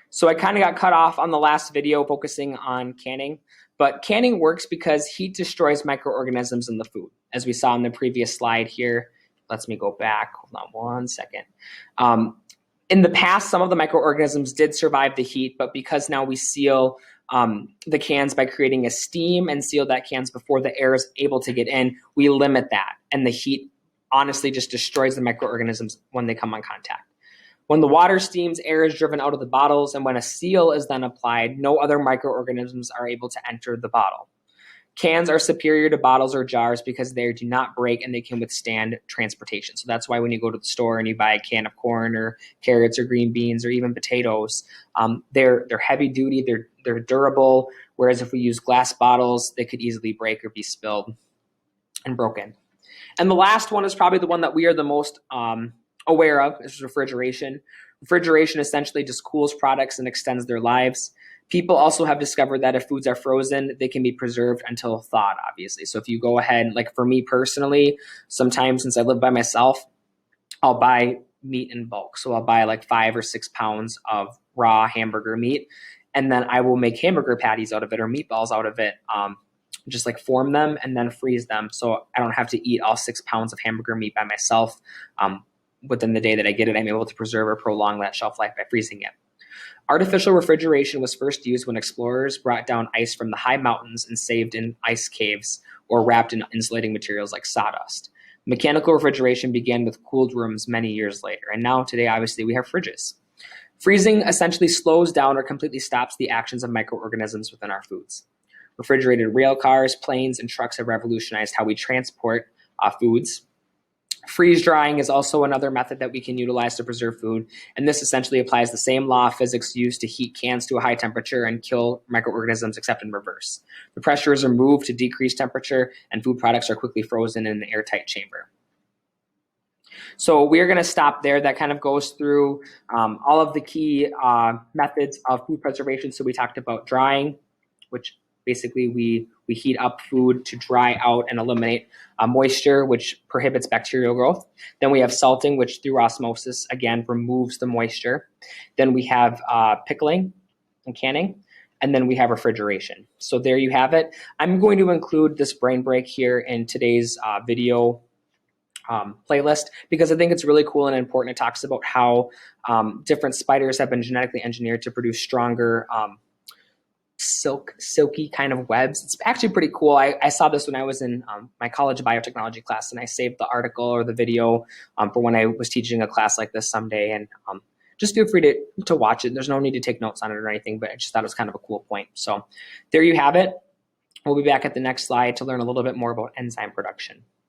So I kind of got cut off on the last video focusing on canning, but canning works because heat destroys microorganisms in the food, as we saw in the previous slide here. Let me go back. Hold on one second. In the past, some of the microorganisms did survive the heat, but because now we seal the cans by creating a steam and seal that cans before the air is able to get in, we limit that. And the heat honestly just destroys the microorganisms when they come on contact. When the water steams, air is driven out of the bottles, and when a seal is then applied, no other microorganisms are able to enter the bottle. Cans are superior to bottles or jars because they do not break and they can withstand transportation. So that's why when you go to the store and you buy a can of corn or carrots or green beans or even potatoes, they're heavy duty, they're durable. Whereas if we use glass bottles, they could easily break or be spilled and broken. And the last one is probably the one that we are the most aware of, is refrigeration. Refrigeration essentially just cools products and extends their lives. People also have discovered that if foods are frozen, they can be preserved until thawed, obviously. So if you go ahead, like for me personally, sometimes since I live by myself, I'll buy meat in bulk. So I'll buy like 5 or 6 pounds of raw hamburger meat, and then I will make hamburger patties out of it or meatballs out of it, just like form them and then freeze them. So I don't have to eat all 6 pounds of hamburger meat by myself. Within the day that I get it, I'm able to preserve or prolong that shelf life by freezing it. Artificial refrigeration was first used when explorers brought down ice from the high mountains and saved in ice caves or wrapped in insulating materials like sawdust. Mechanical refrigeration began with cooled rooms many years later, and now today, obviously, we have fridges. Freezing essentially slows down or completely stops the actions of microorganisms within our foods. Refrigerated rail cars, planes, and trucks have revolutionized how we transport foods. Freeze drying is also another method that we can utilize to preserve food, and this essentially applies the same law of physics used to heat cans to a high temperature and kill microorganisms, except in reverse. The pressure is removed to decrease temperature, and food products are quickly frozen in an airtight chamber. So we're going to stop there. That kind of goes through all of the key methods of food preservation. So we talked about drying, which basically we heat up food to dry out and eliminate moisture, which prohibits bacterial growth. Then we have salting, which through osmosis, again, removes the moisture. Then we have pickling and canning. And then we have refrigeration. So there you have it. I'm going to include this brain break here in today's video playlist because I think it's really cool and important. It talks about how different spiders have been genetically engineered to produce stronger silky kind of webs. It's actually pretty cool. I saw this when I was in my college biotechnology class, and I saved the article or the video for when I was teaching a class like this someday. And just feel free to watch it. There's no need to take notes on it or anything, but I just thought it was kind of a cool point. So there you have it. We'll be back at the next slide to learn a little bit more about enzyme production.